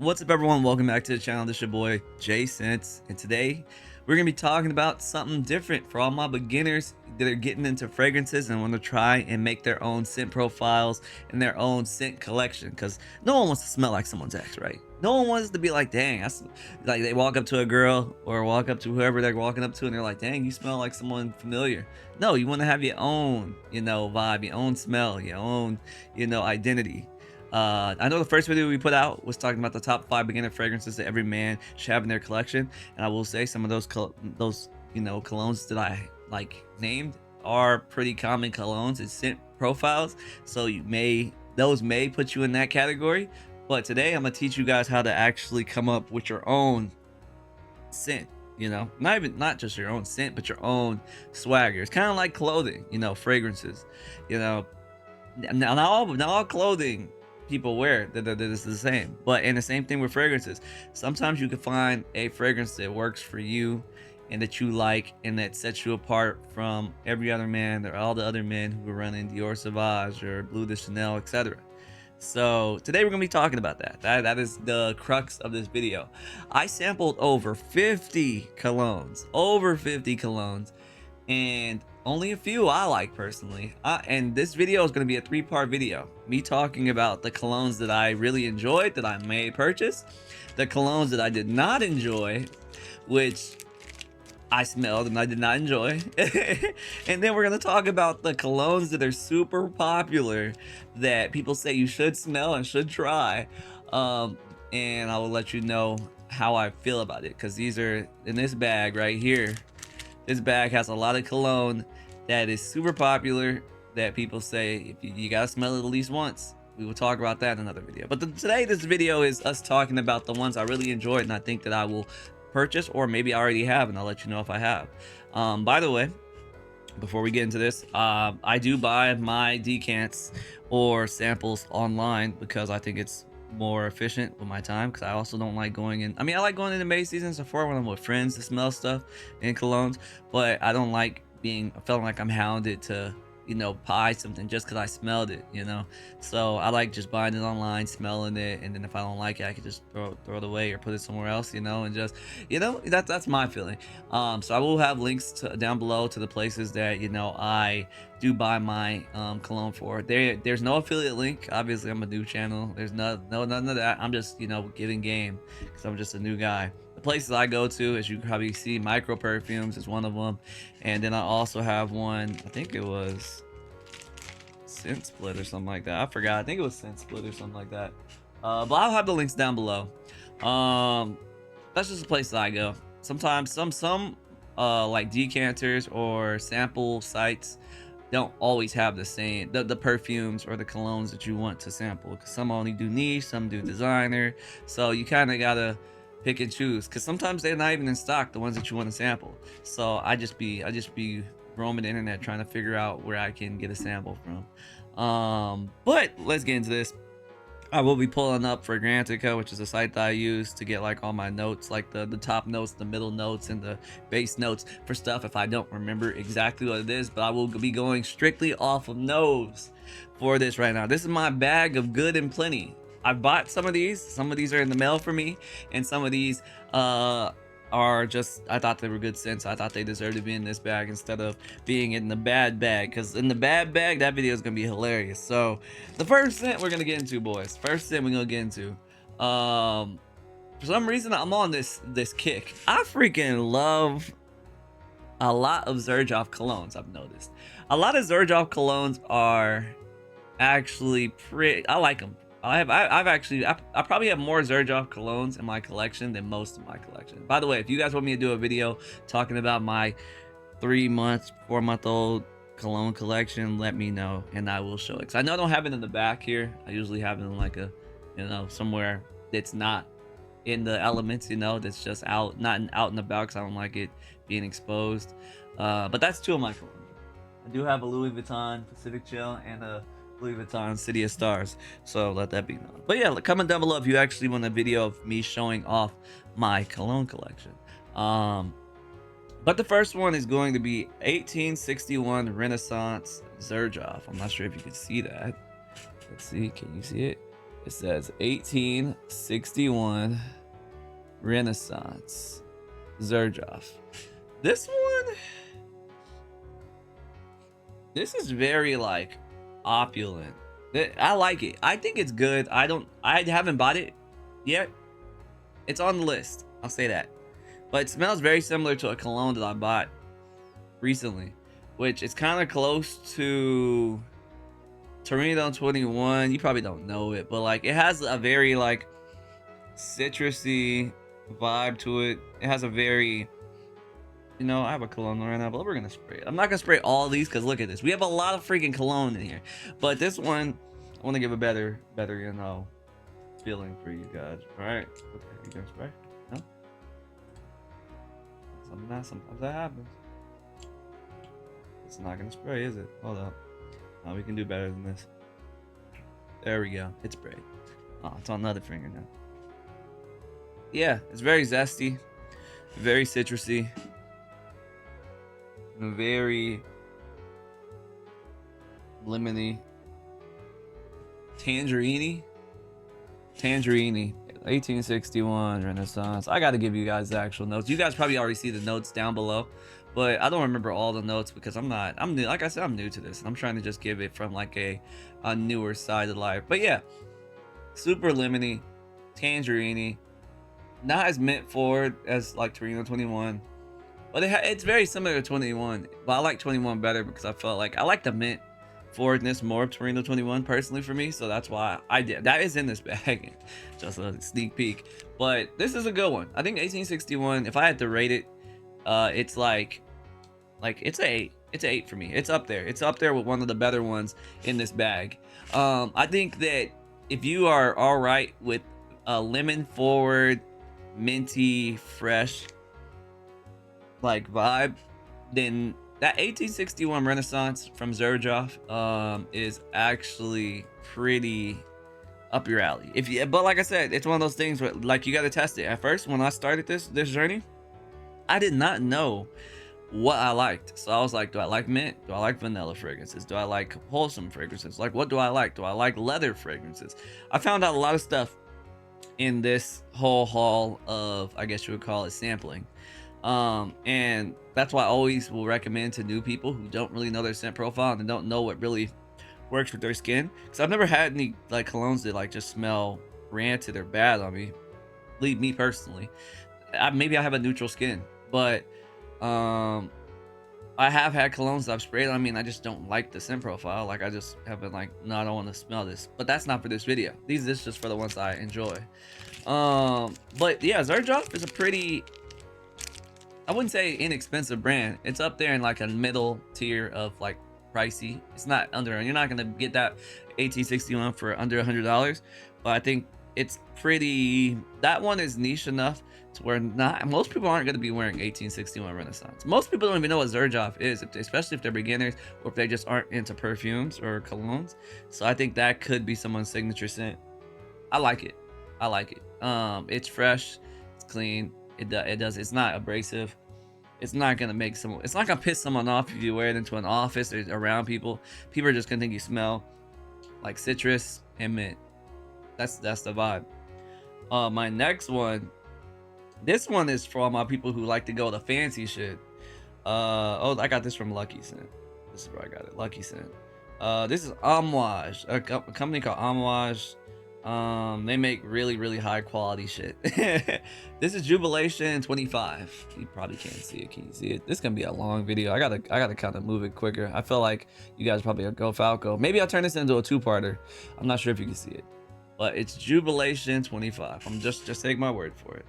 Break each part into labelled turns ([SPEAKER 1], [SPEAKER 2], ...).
[SPEAKER 1] What's up, everyone? Welcome back to the channel. This is your boy Jay Sense, and today we're gonna be talking about something different for all my beginners that are getting into fragrances and want to try and make their own scent profiles and their own scent collection. Because no one wants to smell like someone's ex, right? No one wants to be like, dang, like they walk up to a girl or walk up to whoever they're walking up to, and they're like, dang, you smell like someone familiar. No, you want to have your own, vibe, your own smell, your own, identity. I know the first video we put out was talking about the top 5 beginner fragrances that every man should have in their collection, and I will say some of those colognes that I named are pretty common colognes and scent profiles. So those may put you in that category. But today I'm gonna teach you guys how to actually come up with your own scent. Not just your own scent, but your own swagger. It's kind of like clothing, fragrances. You know, now all clothing people wear that is the same, but and the same thing with fragrances. Sometimes you can find a fragrance that works for you and that you like and that sets you apart from every other man or all the other men who are running Dior Sauvage or Bleu de Chanel, etc. So today we're gonna be talking about that is the crux of this video. I sampled over 50 colognes, and only a few I like personally. And this video is going to be a 3-part video. Me talking about the colognes that I really enjoyed, that I may purchase, the colognes that I did not enjoy, which I smelled and I did not enjoy. And then we're going to talk about the colognes that are super popular that people say you should smell and should try. And I will let you know how I feel about it, because these are in this bag right here. This bag has a lot of cologne that is super popular that people say if you gotta smell it at least once. We will talk about that in another video. But today, this video is us talking about the ones I really enjoyed and I think that I will purchase, or maybe I already have, and I'll let you know if I have. By the way, before we get into this, I do buy my decants or samples online because I think it's more efficient with my time, because I also don't like going in. I mean, I like going into May seasons before when I'm with friends to smell stuff and colognes, but I don't like feeling like I'm hounded to buy something just because I smelled it. So I like just buying it online, smelling it, and then if I don't like it, I can just throw it away or put it somewhere else, and just that's my feeling. So I will have links down below to the places that I do buy my cologne for. There's no affiliate link. Obviously, I'm a new channel. There's none of that. I'm just giving game because I'm just a new guy. The places I go to, as you can probably see, Micro Perfumes is one of them, and then I also have one, I think it was Scent Split or something like that. I forgot. I think it was Scent Split or something like that. But I'll have the links down below. That's just the place that I go. Sometimes some like decanters or sample sites don't always have the perfumes or the colognes that you want to sample, because some only do niche, some do designer. So you kind of gotta pick and choose, because sometimes they're not even in stock, the ones that you want to sample. So I just be roaming the internet trying to figure out where I can get a sample from. But let's get into this. I will be pulling up Frgrantica, which is a site that I use to get like all my notes, like the top notes, the middle notes, and the base notes for stuff if I don't remember exactly what it is. But I will be going strictly off of nose for this right now. This is my bag of good and plenty. I bought some of these are in the mail for me, and some of these are just, I thought they were good scents. I thought they deserved to be in this bag instead of being in the bad bag, because in the bad bag, that video is gonna be hilarious. So the first scent we're gonna get into, boys, for some reason I'm on this kick. I freaking love a lot of Xerjoff colognes. I've noticed a lot of Xerjoff colognes are actually pretty, I like them. I probably have more Xerjoff colognes in my collection than most of my collection. By the way, if you guys want me to do a video talking about my 4-month-old cologne collection, let me know and I will show it. Because I know I don't have it in the back here. I usually have it in like a, somewhere that's not in the elements, that's just out and about, because I don't like it being exposed. But that's 2 of my colognes. I do have a Louis Vuitton Pacific Chill and a Louis Vuitton City of Stars, so let that be known. But yeah, comment down below if you actually want a video of me showing off my cologne collection. But the first one is going to be 1861 Renaissance Xerjoff. I'm not sure if you can see that. Let's see, can you see it? It says 1861 Renaissance Xerjoff. This one, this is very like opulent. I like it. I think it's good. I haven't bought it yet. It's on the list, I'll say that. But it smells very similar to a cologne that I bought recently, which is kind of close to Pt.1. You probably don't know it, but like it has a very like citrusy vibe to it. It has a very, you know, I have a cologne right now, but we're gonna spray it. I'm not gonna spray all these because look at this. We have a lot of freaking cologne in here, but this one I want to give a better, you know, feeling for you guys. All right, okay, you gonna spray? No. Sometimes that happens. It's not gonna spray, is it? Hold up. Oh, we can do better than this. There we go. It's sprayed. Oh, it's on the other finger now. Yeah, it's very zesty, very citrusy, very lemony, tangerine. 1861 Renaissance. I got to give you guys the actual notes. You guys probably already see the notes down below, but I don't remember all the notes because I'm new. Like I said, I'm new to this, and I'm trying to just give it from like a newer side of life. But yeah, super lemony, tangerine, not as mint forward as like Pt.1, but it's very similar to 21. But I like 21 better because I felt like I like the mint forwardness more of Pt.1 personally for me, so that's why I did. That is in this bag, just a sneak peek. But this is a good one. I think 1861. If I had to rate it, it's like it's an 8. It's an 8 for me. It's up there. It's up there with one of the better ones in this bag. I think that if you are all right with a lemon forward, minty, fresh like vibe, then that 1861 Renaissance from Xerjoff is actually pretty up your alley. But like I said, it's one of those things where like you got to test it. At first, when I started this journey, I did not know what I liked. So I was like, do I like mint? Do I like vanilla fragrances? Do I like wholesome fragrances? Like, what do I like? Do I like leather fragrances? I found out a lot of stuff in this whole haul of, I guess you would call it, sampling. And that's why I always will recommend to new people who don't really know their scent profile and don't know what really works with their skin, because I've never had any like colognes that like just smell rancid or bad on me. Me personally, maybe I have a neutral skin, but I have had colognes that I've sprayed on me and I just don't like the scent profile. Like I just have been like, no, I don't want to smell this. But that's not for this video. This is just for the ones I enjoy. But yeah, Xerjoff is a pretty, I wouldn't say inexpensive brand. It's up there in like a middle tier of like pricey. It's not under, you're not gonna get that 1861 for under $100, but I think it's pretty, that one is niche enough to where most people aren't going to be wearing 1861 Renaissance. Most people don't even know what Xerjoff is, especially if they're beginners or if they just aren't into perfumes or colognes. So I think that could be someone's signature scent. I like it. I like it. It's fresh, it's clean. It's not abrasive. It's not gonna make someone, it's not gonna piss someone off if you wear it into an office or around people. People are just gonna think you smell like citrus and mint. That's the vibe. My next one, this one is for all my people who like to go the fancy shit. Oh, I got this from Lucky Scent. This is where I got it, Lucky Scent. This is Amouage, a company called Amouage. They make really high quality shit. This is Jubilation 25. You probably can't see it. Can you see it? This is gonna be a long video. I gotta kind of move it quicker. I feel like you guys probably go Falco. Maybe I'll turn this into a two-parter. I'm not sure if you can see it, but it's Jubilation 25. I'm just take my word for it.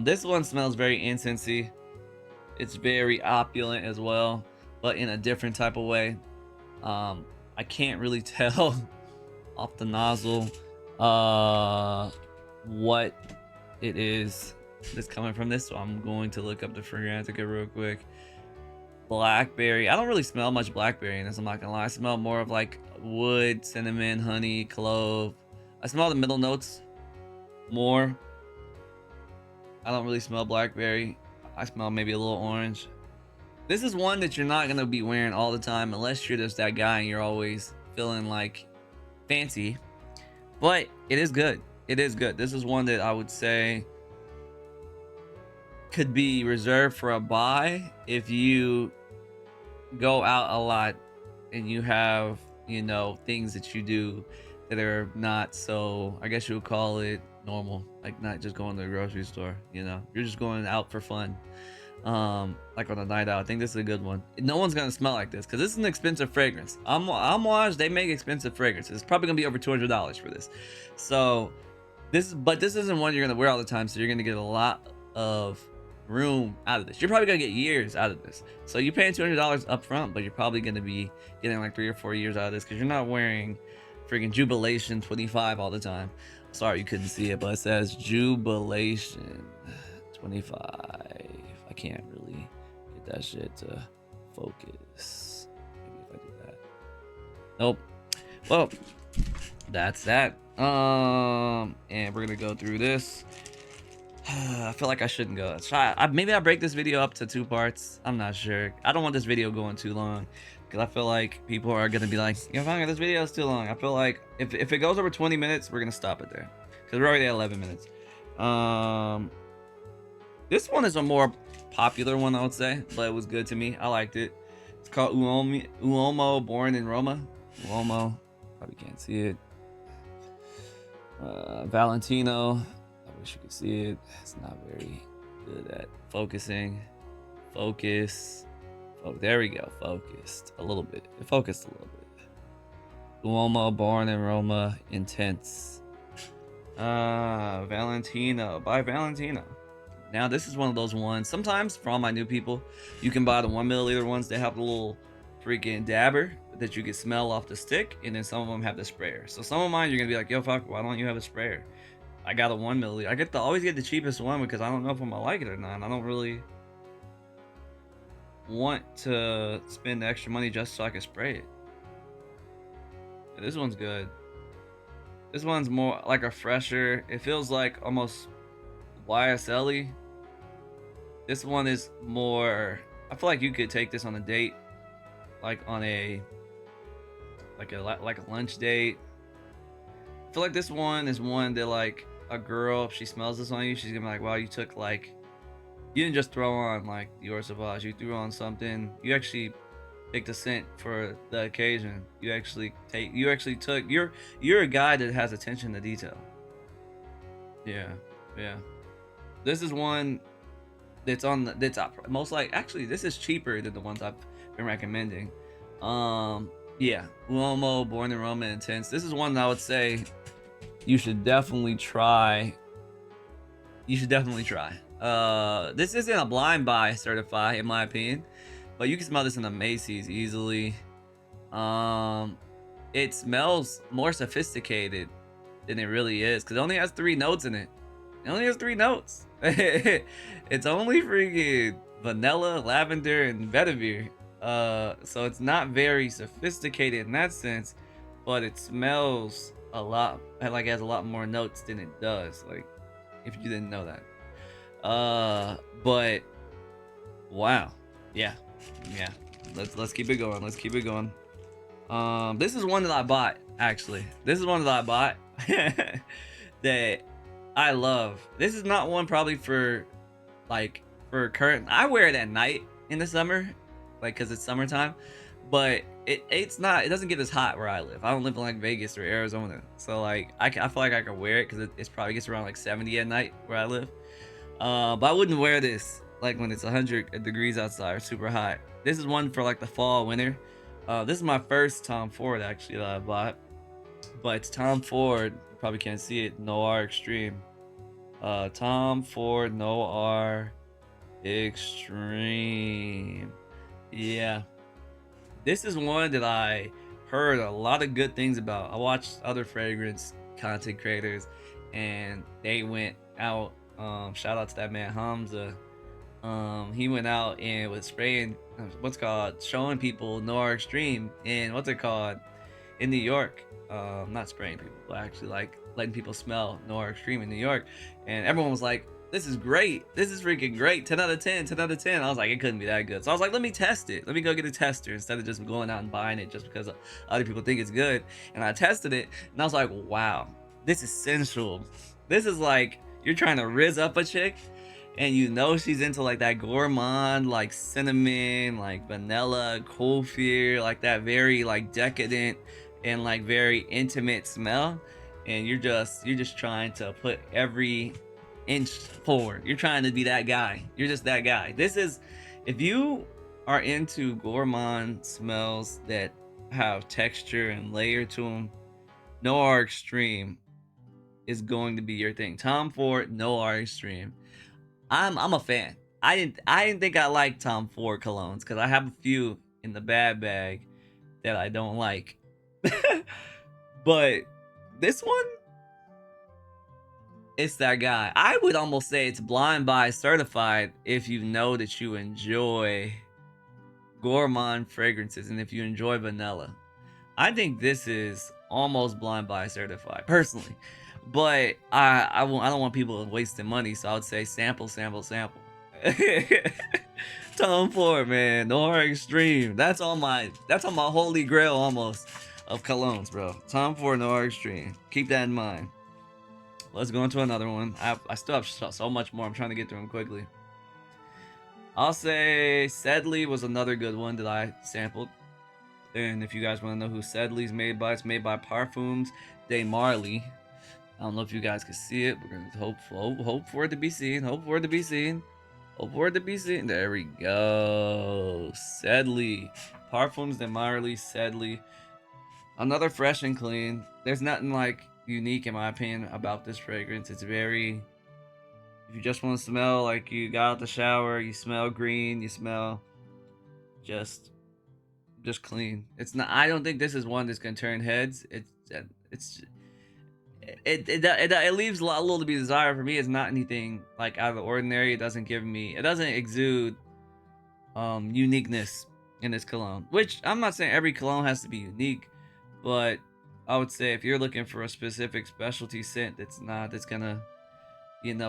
[SPEAKER 1] This one smells very incensey. It's very opulent as well, but in a different type of way. I can't really tell off the nozzle what it is that's coming from this, so I'm going to look up the Fragrantica real quick. Blackberry. I don't really smell much blackberry in this, I'm not gonna lie. I smell more of like wood, cinnamon, honey, clove. I smell the middle notes more. I don't really smell blackberry. I smell maybe a little orange. This is one that you're not gonna be wearing all the time unless you're just that guy and you're always feeling like fancy. but it is good. It is good. This is one that I would say could be reserved for a buy if you go out a lot and you have, you know, things that you do that are not so, I guess you would call it normal, like not just going to the grocery store, you know, you're just going out for fun, like on a night out. I think this is a good one. No one's gonna smell like this because this is an expensive fragrance. Amouage, they make expensive fragrances. It's probably gonna be over $200 for this. So this isn't one you're gonna wear all the time, so you're gonna get a lot of room out of this. You're probably gonna get years out of this. So you're paying $200 up front, but you're probably gonna be getting like 3 or 4 years out of this because you're not wearing freaking Jubilation 25 all the time. Sorry you couldn't see it, but it says Jubilation 25. I can't really get that shit to focus. Maybe if I do that. Nope. Well, that's that. And we're gonna go through this. I feel like I shouldn't go. Maybe I'll break this video up to 2 parts. I'm not sure. I don't want this video going too long because I feel like people are gonna be like, "Yo, Fanga, this video is too long." I feel like if it goes over 20 minutes, we're gonna stop it there because we're already at 11 minutes. This one is a more popular one, I would say, but it was good to me. I liked it. It's called Uomo, Born in Roma. Uomo, probably can't see it. Valentino. I wish you could see it. It's not very good at focusing. Focus. Oh, there we go. Focused a little bit. It focused a little bit. Uomo, Born in Roma, Intense. Valentino by Valentino. Now this is one of those ones. Sometimes for all my new people, you can buy the 1 milliliter ones. They have a little freaking dabber that you can smell off the stick, and then some of them have the sprayer. So some of mine you're gonna be like, "Yo, fuck, why don't you have a sprayer?" I got a 1 milliliter. I always get the cheapest one because I don't know if I'm gonna like it or not. I don't really want to spend the extra money just so I can spray it. Yeah, this one's good. This one's more like a fresher. It feels like almost YSL-y. This one is more, I feel like you could take this on a date, like on a lunch date. I feel like this one is one that like a girl, if she smells this on you, she's gonna be like, "Wow, you took like, you didn't just throw on like Dior Sauvage, you threw on something. You actually picked a scent for the occasion. You actually took. You're a guy that has attention to detail." Yeah. This is one that's on the top. Most like, actually, this is cheaper than the ones I've been recommending. Yeah, Uomo, Born in Roma, Intense. This is one that I would say you should definitely try. This isn't a blind buy certified, in my opinion, but you can smell this in the Macy's easily. It smells more sophisticated than it really is because it only has 3 notes in it. It only has 3 notes. It's only freaking vanilla, lavender, and vetiver. So it's not very sophisticated in that sense, but it smells a lot, like it has a lot more notes than it does, like if you didn't know that. But wow, yeah, let's keep it going. This is one that I bought, actually. This is one that I bought that I love. This is not one probably for current. I wear it at night in the summer, like because it's summertime, but it doesn't get as hot where I live. I don't live in like Vegas or Arizona, so like I feel like I can wear it because it's probably gets around like 70 at night where I live. But I wouldn't wear this like when it's 100 degrees outside or super hot. This is one for like the fall, winter. This is my first Tom Ford actually that I bought, but it's Tom Ford. You probably can't see it. Noir Extreme. Tom Ford Noir Extreme. Yeah, this is one that I heard a lot of good things about. I watched other fragrance content creators, and they went out. Shout out to that man Hamza. He went out and was spraying showing people Noir Extreme in in New York. Not spraying people, but actually like letting people smell Noir Extreme in New York, and everyone was like, "This is great. This is freaking great. 10 out of 10, 10 out of 10. I was like, it couldn't be that good. So I was like, let me test it. Let me go get a tester instead of just going out and buying it just because other people think it's good. And I tested it, and I was like, wow. This is sensual. This is like you're trying to rizz up a chick, and you know she's into like that gourmand, like cinnamon, like vanilla, kefir, like that very like decadent and like very intimate smell. And you're just trying to put every inch forward. You're trying to be that guy. You're just that guy. This is, if you are into gourmand smells that have texture and layer to them, Noir Extreme is going to be your thing. Tom Ford, Noir Extreme. I'm a fan. I didn't think I liked Tom Ford colognes because I have a few in the bad bag that I don't like. But this one, it's that guy. I would almost say it's blind buy certified if you know that you enjoy gourmand fragrances and if you enjoy vanilla. I think this is almost blind buy certified, personally. But I don't want people wasting money, so I would say sample, sample, sample. Tom Ford, man, Noir Extreme. That's on my holy grail almost of colognes, bro. Tom Ford, Noir Extreme. Keep that in mind. Let's go into another one. I still have so much more. I'm trying to get through them quickly. I'll say Sedley was another good one that I sampled. And if you guys want to know who Sedley's made by, it's made by Parfums de Marly. I don't know if you guys can see it. We're gonna hope for it to be seen. Hope for it to be seen. Hope for it to be seen. There we go. Sedley. Parfums de Marly, Sedley. Another fresh and clean. There's nothing like unique in my opinion about this fragrance. It's very, if you just want to smell like you got out the shower, you smell green, you smell just clean. It's not, I don't think this is one that's gonna turn heads. It's it leaves a little to be desired for me. It's not anything like out of the ordinary. It doesn't exude uniqueness in this cologne, which I'm not saying every cologne has to be unique, but I would say if you're looking for a specific specialty scent that's gonna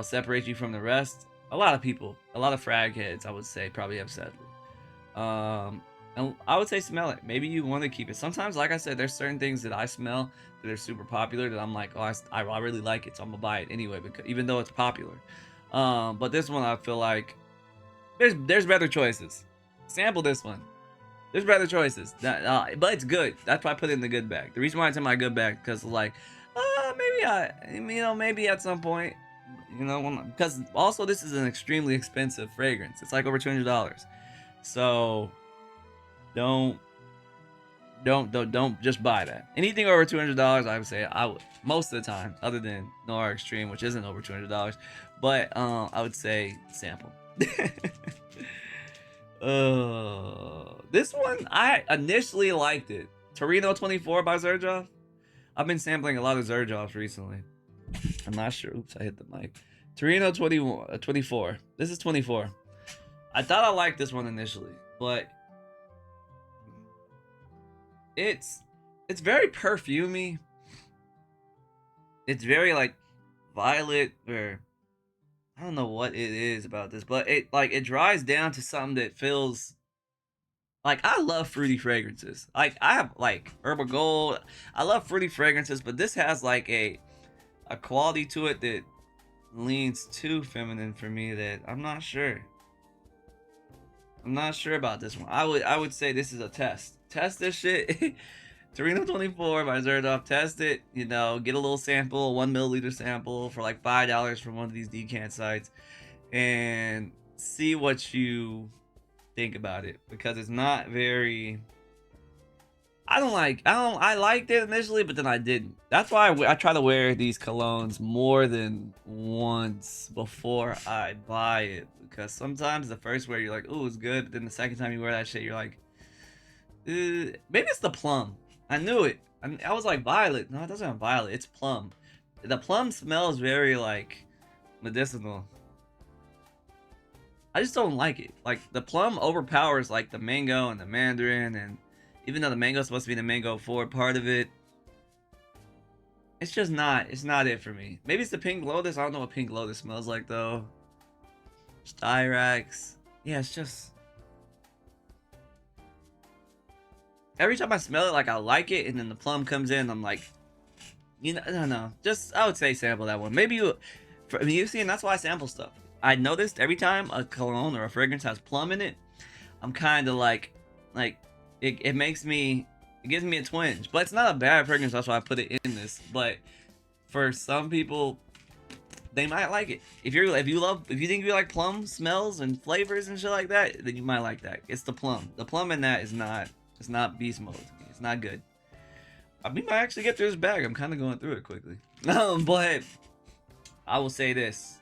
[SPEAKER 1] separate you from the rest, a lot of frag heads, I would say, probably have Sedley. And I would say smell it. Maybe you want to keep it. Sometimes, like I said, there's certain things that I smell that are super popular that I'm like, oh, I really like it, so I'm gonna buy it anyway, because even though it's popular. But this one, I feel like there's better choices. Sample this one. There's better choices. But it's good. That's why I put it in the good bag. The reason why it's in my good bag, because like, maybe at some point, because also this is an extremely expensive fragrance. It's like over $200. So don't just buy that. Anything over $200, I would say I would, most of the time, other than Noir Extreme, which isn't over $200. But I would say sample. This one, I initially liked it. Torino 24 by Xerjoff. I've been sampling a lot of Xerjoffs recently. I'm not sure. Oops, I hit the mic. Torino 24. This is 24. I thought I liked this one initially, but it's very perfumey. It's very like violet, or I don't know what it is about this, but it dries down to something that feels like, I love fruity fragrances. Like, I have like Herbal Gold. I love fruity fragrances, but this has like a quality to it that leans too feminine for me, that I'm not sure. I'm not sure about this one. I would say this is a test. Test this shit. Torino 24 by Xerjoff. Test it. Get a little sample, 1 milliliter sample for like $5 from one of these decant sites, and see what you think about it, because it's not very. I liked it initially, but then I didn't. That's why I try to wear these colognes more than once before I buy it, because sometimes the first wear you're like, oh, it's good, but then the second time you wear that shit, you're like, maybe it's the plum. I knew it. I was like, violet. No, it doesn't have violet. It's plum. The plum smells very like medicinal. I just don't like it. Like, the plum overpowers like the mango and the mandarin, and even though the mango is supposed to be the mango forward part of it, it's just not. It's not it for me. Maybe it's the pink lotus. I don't know what pink lotus smells like though. Styrax. Yeah, it's just. Every time I smell it, like, I like it, and then the plum comes in, I'm like, you know, I don't know. Just I would say sample that one. Maybe you see, and that's why I sample stuff. I noticed every time a cologne or a fragrance has plum in it, I'm kind of like it makes me, it gives me a twinge. But it's not a bad fragrance. That's why I put it in this. But for some people, they might like it. If you think you like plum smells and flavors and shit like that, then you might like that. It's the plum. The plum in that is not, it's not beast mode to me. It's not good. I mean, I actually get through this bag. I'm kind of going through it quickly. But I will say this: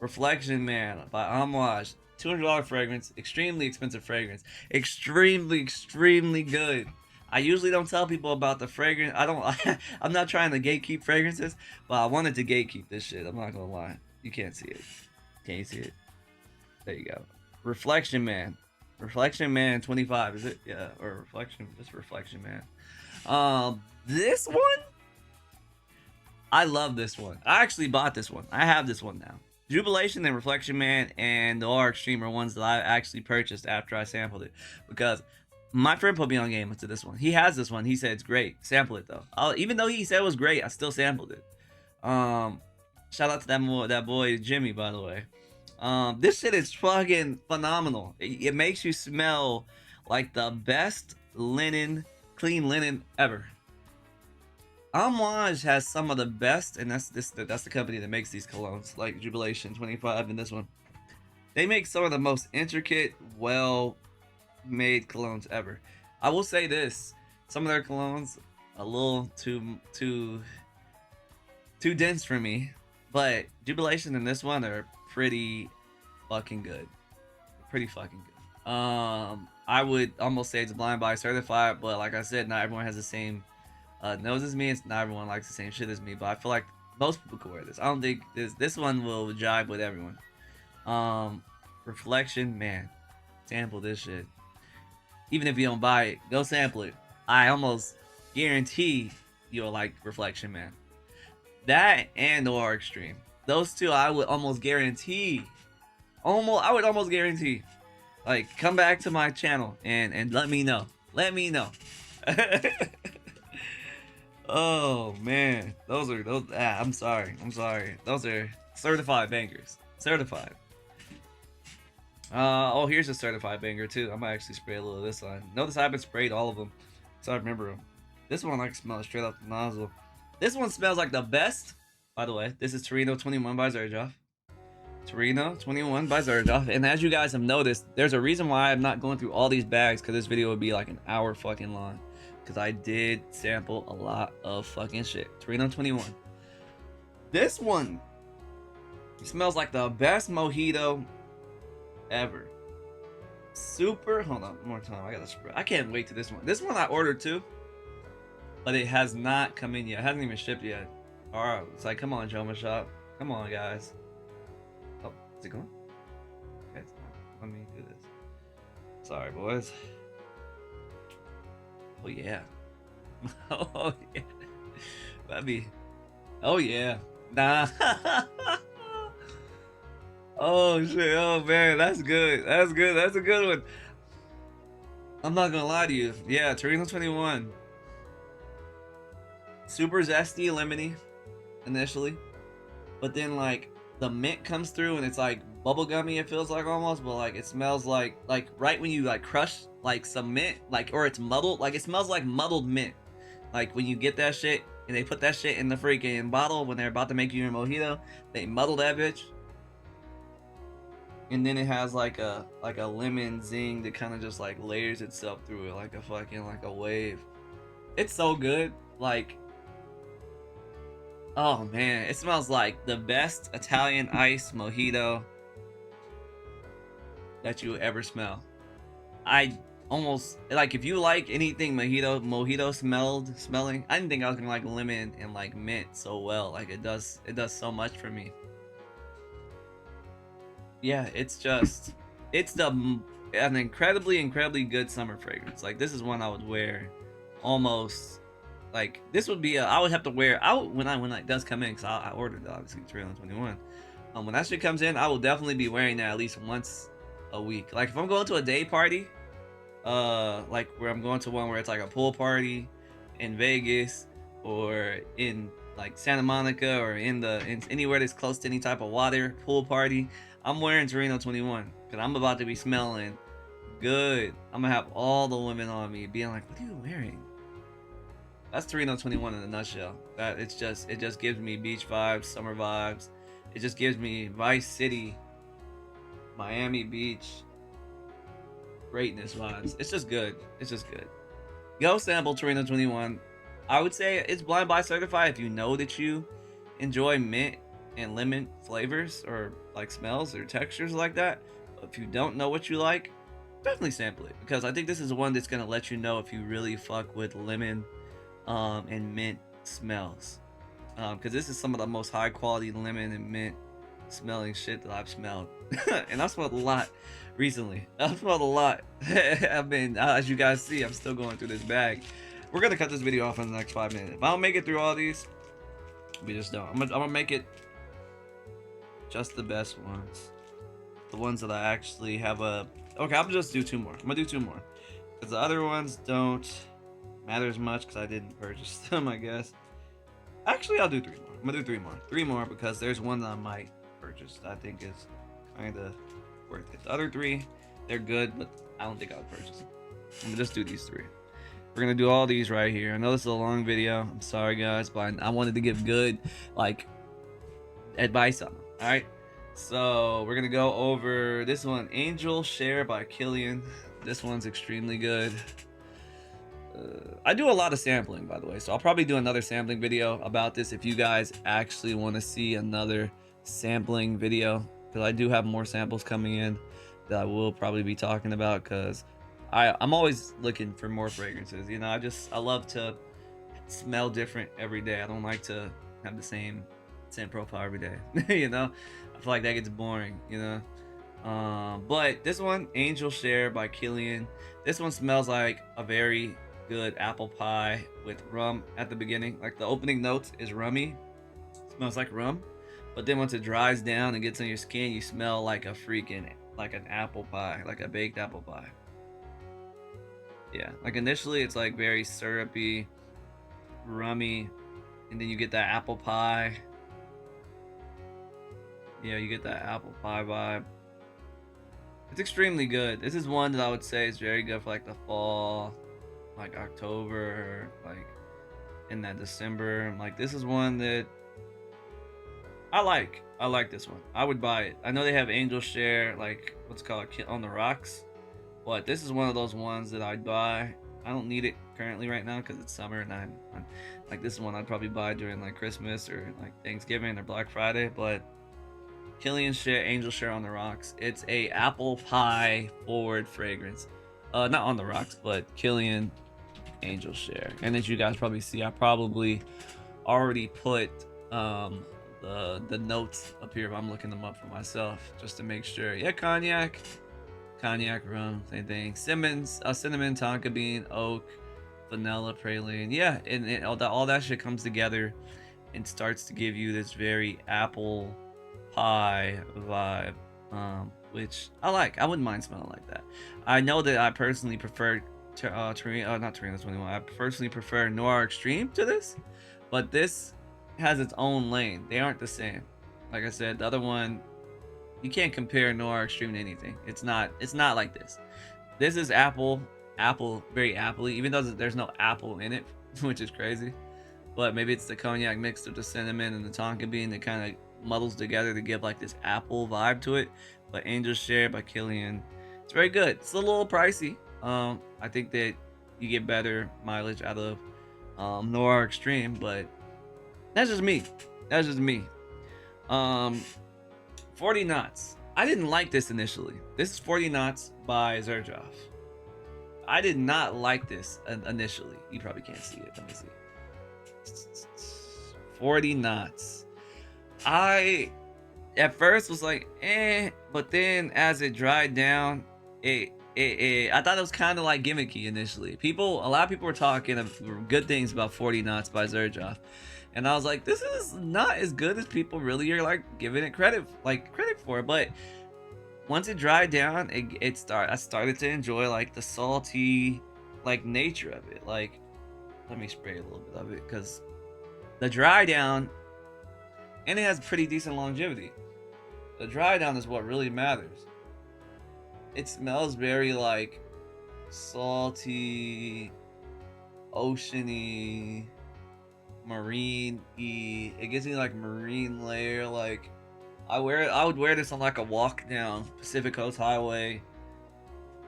[SPEAKER 1] Reflection Man by Amouage, $200 fragrance, extremely expensive fragrance, extremely good. I usually don't tell people about the fragrance. I don't. I'm not trying to gatekeep fragrances, but I wanted to gatekeep this shit. I'm not gonna lie. You can't see it. Can you see it? There you go. Reflection Man. Reflection Man 25. Is it? Yeah. Or Reflection. Just Reflection Man. This one, I love this one. I actually bought this one. I have this one now. Jubilation and Reflection Man and the R Extreme are ones that I actually purchased after I sampled it, because my friend put me on game to this one. He has this one. He said it's great. Sample it though. Even though he said it was great, I still sampled it. Shout out to that boy Jimmy, by the way. This shit is fucking phenomenal. It makes you smell like the best linen, clean linen ever. Amouage has some of the best, and that's the company that makes these colognes, like Jubilation 25 and this one. They make some of the most intricate, well-made colognes ever. I will say this: some of their colognes a little too dense for me, but Jubilation and this one are pretty fucking good. Pretty fucking good. I would almost say it's blind buy certified, but like I said, not everyone has the same nose as me. It's not everyone likes the same shit as me, but I feel like most people can wear this. I don't think this one will jive with everyone. Reflection Man, sample this shit. Even if you don't buy it, go sample it. I almost guarantee you'll like Reflection Man. That and Noir Extreme, those two I would almost guarantee. I would almost guarantee. Like, come back to my channel and let me know. Let me know. Oh man, those. I'm sorry. Those are certified bangers. Certified. Oh, here's a certified banger too. I might actually spray a little of this on. Notice I haven't sprayed all of them, so I remember them. This one I can smell straight out the nozzle. This one smells like the best. By the way, this is Torino 21 by Xerjoff. Torino 21 by Xerjoff. And as you guys have noticed, there's a reason why I'm not going through all these bags, because this video would be like an hour fucking long. Because I did sample a lot of fucking shit. Torino 21. This one smells like the best mojito ever. Super. Hold on, one more time. I gotta spray. I can't wait to this one. This one I ordered too, but it has not come in yet. It hasn't even shipped yet. Alright, it's like, come on, Joma Shop. Come on, guys. Oh, is it going? Okay, let me do this. Sorry, boys. Oh yeah. Oh yeah. That'd be. Oh yeah. Nah. Oh shit. Oh man, that's good. That's good. That's a good one. I'm not gonna lie to you. Yeah, Torino 21. Super zesty, lemony initially, but then like the mint comes through and it's like bubblegummy. It feels like almost, but like it smells like right when you like crush like some mint, like, or it's muddled. Like it smells like muddled mint. Like when you get that shit and they put that shit in the freaking bottle when they're about to make you your mojito, they muddle that bitch. And then it has like a lemon zing that kind of just like layers itself through it like a fucking like a wave. It's so good. Like, oh man, it smells like the best Italian ice mojito that you ever smell. I almost like, if you like anything mojito smelling, I didn't think I was gonna like lemon and like mint so well. Like it does so much for me. Yeah, it's an incredibly good summer fragrance. Like this is one I would wear almost, like this would be I would have to wear out when it does come in, because I ordered it obviously 321. When that shit comes in, I will definitely be wearing that at least once a week. Like if I'm going to a day party, like where I'm going to one where it's like a pool party in Vegas, or in like Santa Monica or in anywhere that's close to any type of water pool party, I'm wearing Pt.1 because I'm about to be smelling good. I'm gonna have all the women on me being like, "What are you wearing?" That's Pt.1 in a nutshell. It just gives me beach vibes, summer vibes. It just gives me Vice City, Miami Beach, greatness vibes. It's just good. It's just good. Go sample Pt.1. I would say it's blind buy certified if you know that you enjoy mint and lemon flavors or like smells or textures like that. If you don't know what you like, definitely sample it because I think this is one that's gonna let you know if you really fuck with lemon and mint smells. Because this is some of the most high quality lemon and mint smelling shit that I've smelled, and I've smelled a lot recently. I've smelled a lot. I've been, as you guys see, I'm still going through this bag. We're gonna cut this video off in the next 5 minutes. If I don't make it through all these, we just don't. I'm gonna make it just the best ones, the ones that I actually have a. Okay, I'm gonna just do 2 more. I'm gonna do 2 more because the other ones don't matter as much because I didn't purchase them, I guess. Actually, I'll do 3 more. I'm gonna do 3 more. 3 more because there's one that I might purchase that I think is kind of worth it. The other 3, they're good, but I don't think I'll purchase them. I'm gonna just do these 3. We're gonna do all these right here. I know this is a long video. I'm sorry, guys, but I wanted to give good, like, advice on them. All right. So we're gonna go over this one, Angel Share by Killian. This one's extremely good. I do a lot of sampling, by the way, so I'll probably do another sampling video about this if you guys actually want to see another sampling video, because I do have more samples coming in that I will probably be talking about, because I'm always looking for more fragrances. You know, I love to smell different every day. I don't like to have the same scent profile every day. You know, I feel like that gets boring, you know. But this one, Angel Share by Killian, this one smells like a very good apple pie with rum at the beginning. Like the opening notes is rummy, smells like rum, but then once it dries down and gets on your skin, you smell like a freaking, like an apple pie, like a baked apple pie. Yeah, like initially it's like very syrupy, rummy, and then you get that apple pie. Yeah, you get that apple pie vibe. It's extremely good. This is one that I would say is very good for like the fall, like October, like in that December. Like this is one that I like. I like this one. I would buy it. I know they have Angel Share, like what's it called, on the rocks, but this is one of those ones that I'd buy. I don't need it currently right now because it's summer, and I'm like, this is one I'd probably buy during like Christmas or like Thanksgiving or Black Friday. But Killian Share, Angel Share on the rocks. It's a apple pie forward fragrance. Not on the rocks, but Killian Angel Share. And as you guys probably see, I probably already put the notes up here if I'm looking them up for myself just to make sure. Yeah, cognac rum, same thing. Cinnamon, tonka bean, oak, vanilla, praline. Yeah, and all that shit comes together and starts to give you this very apple pie vibe, which I like. I wouldn't mind smelling like that. I know that I personally prefer not Pt.1. I personally prefer Noir Extreme to this, but this has its own lane. They aren't the same. Like I said, the other one, you can't compare Noir Extreme to anything. It's not like this. This is apple, very appley, even though there's no apple in it, which is crazy. But maybe it's the cognac mixed with the cinnamon and the tonka bean that kind of muddles together to give like this apple vibe to it. But Angel Share by Killian, it's very good. It's a little pricey. I think that you get better mileage out of Noir Extreme, but that's just me. 40 knots. I didn't like this initially. This is 40 knots by Xerjoff. I did not like this initially. You probably can't see it. Let me see. 40 knots. I at first was like, but then as it dried down, I thought it was kind of like gimmicky initially. A lot of people were talking good things about 40 knots by Xerjoff, and I was like, this is not as good as people really are like giving it credit for. But once it dried down, I started to enjoy like the salty, like nature of it. Like, let me spray a little bit of it because The dry down, and it has pretty decent longevity. The dry down is what really matters. It smells very like salty, oceany, marine-y. It gives me like marine layer. Like I would wear this on like a walk down Pacific Coast Highway.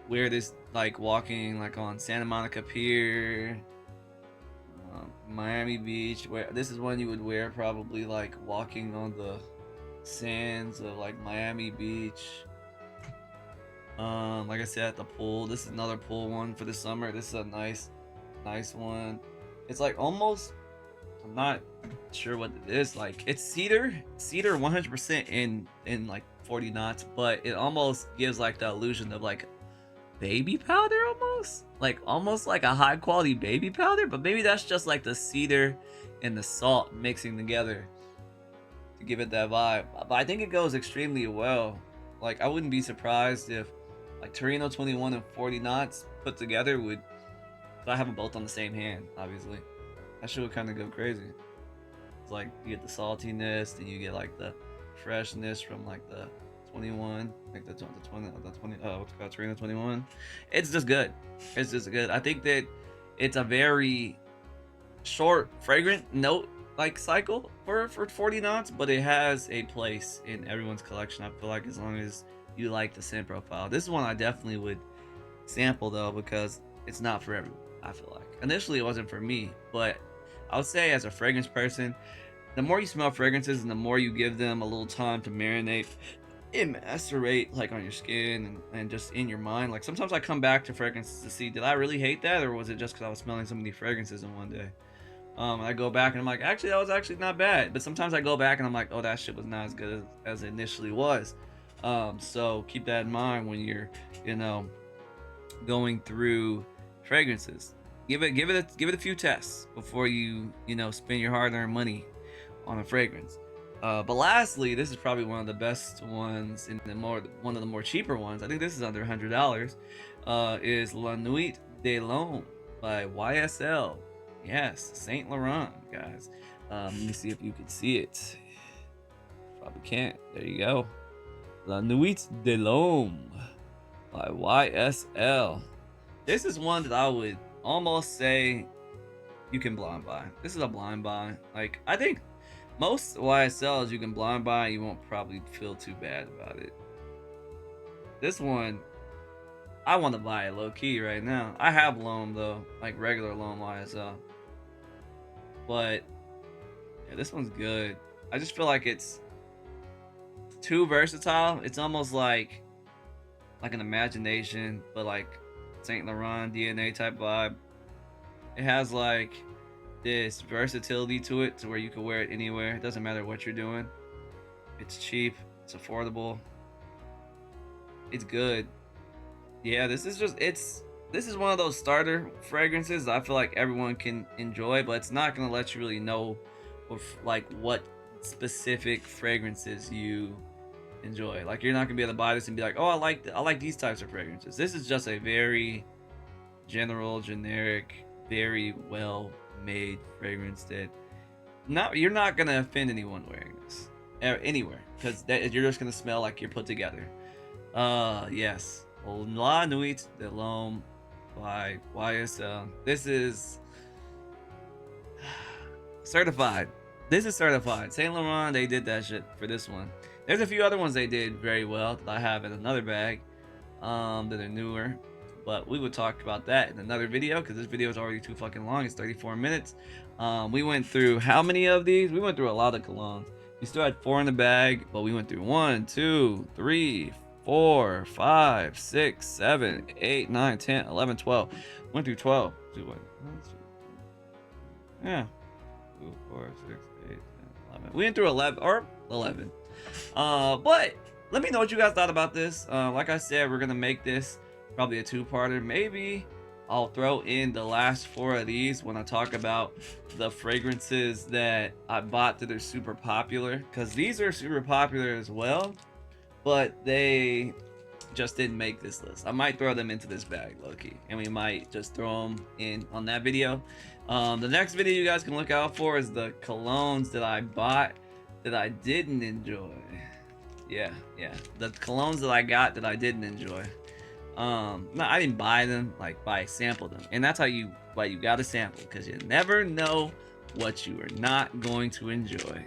[SPEAKER 1] Wear this like walking like on Santa Monica Pier, Miami Beach. Where this is one you would wear probably like walking on the sands of like Miami Beach. Like I said, at the pool. This is another pool one for the summer. This is a nice one. It's like almost, I'm not sure what it is. Like it's cedar 100% in like 40 knots, but it almost gives like the illusion of like baby powder, almost like a high quality baby powder. But maybe that's just like the cedar and the salt mixing together to give it that vibe. But I think it goes extremely well. Like I wouldn't be surprised if like Torino 21 and 40 knots put together would, if I have them both on the same hand, obviously, that shit would kind of go crazy. It's like you get the saltiness, and you get like the freshness from like the 21, like the 20, what's it called, Torino 21. It's just good. It's just good. I think that it's a very short, fragrant note like cycle for 40 knots, but it has a place in everyone's collection. I feel like as long as you like the scent profile. This is one I definitely would sample though, because it's not for everyone. I feel like initially it wasn't for me, but I would say as a fragrance person, the more you smell fragrances and the more you give them a little time to marinate and macerate like on your skin and just in your mind. Like sometimes I come back to fragrances to see, did I really hate that, or was it just because I was smelling so many fragrances in one day? I go back and I'm like, actually that was actually not bad. But sometimes I go back and I'm like, oh, that shit was not as good as it initially was. So keep that in mind when you're, going through fragrances. Give it a few tests before you spend your hard-earned money on a fragrance. But lastly, this is probably one of the best ones, one of the more cheaper ones. I think this is under $100. Is La Nuit de l'Homme by YSL. Yes, Saint Laurent, guys. Let me see if you can see it. Probably can't. There you go. La Nuit de l'Homme by YSL. This is one that I would almost say you can blind buy. This is a blind buy. Like, I think most YSLs you can blind buy, you won't probably feel too bad about it. This one, I want to buy it low key right now. I have L'Homme though, like regular L'Homme YSL. But yeah, this one's good. I just feel like it's too versatile. It's almost like an imagination, but like Saint Laurent DNA type vibe. It has like this versatility to it, to where you can wear it anywhere. It doesn't matter what you're doing. It's cheap. It's affordable. It's good. Yeah, this is one of those starter fragrances I feel like everyone can enjoy, but it's not gonna let you really know what specific fragrances you enjoy. Like you're not gonna be able to buy this and be like, oh, I like these types of fragrances. This is just a very general, generic, very well made fragrance that you're not gonna offend anyone wearing this anywhere, because you're just gonna smell like you're put together. Yes, La Nuit de l'Homme by YSL. This is certified. This is certified. Saint Laurent, they did that shit for this one. There's a few other ones they did very well that I have in another bag that are newer, but we would talk about that in another video, because this video is already too fucking long. It's 34 minutes. We went through how many of these? We went through a lot of colognes. We still had 4 in the bag, but we went through 1, 2, 3, 4, 5, 6, 7, 8, 9, 10, 11, 12. Went through 12. Yeah. 2, 4, 6, 8, 10, 11. We went through 11. But let me know what you guys thought about this. Like I said, we're gonna make this probably a 2-parter. Maybe I'll throw in the last 4 of these when I talk about the fragrances that I bought that are super popular, because these are super popular as well, but they just didn't make this list. I might throw them into this bag, low-key, and we might just throw them in on that video. The next video you guys can look out for is the colognes that I bought that I didn't enjoy. Yeah, the colognes that I got that I didn't enjoy. No, I didn't buy them, like I sampled them, and that's how you gotta sample, because you never know what you are not going to enjoy.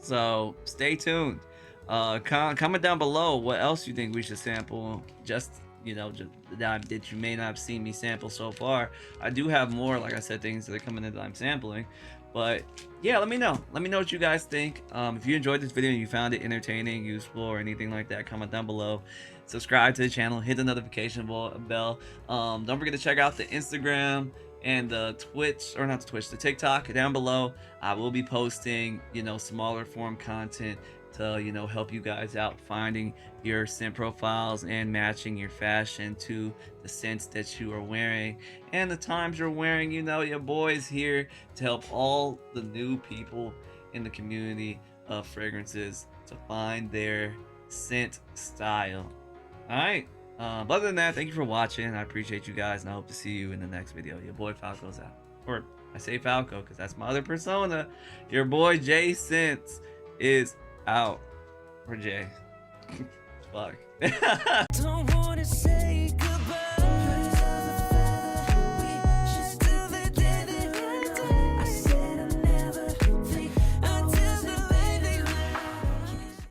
[SPEAKER 1] So stay tuned. Comment down below what else you think we should sample, just that you may not have seen me sample so far. I do have more, like I said, things that are coming in that I'm sampling, but yeah, let me know what you guys think. If you enjoyed this video and you found it entertaining, useful, or anything like that, comment down below. Subscribe to the channel, hit the notification bell. Don't forget to check out the Instagram and the the TikTok down below. I will be posting smaller form content to help you guys out finding your scent profiles and matching your fashion to the scents that you are wearing and the times you're wearing. Your boy's here to help all the new people in the community of fragrances to find their scent style. All right, other than that, thank you for watching. I appreciate you guys, and I hope to see you in the next video. Your boy Falco's out. Or I say Falco because that's my other persona. Your boy Jay Scents is out. Or Jay. Fuck. Don't wanna say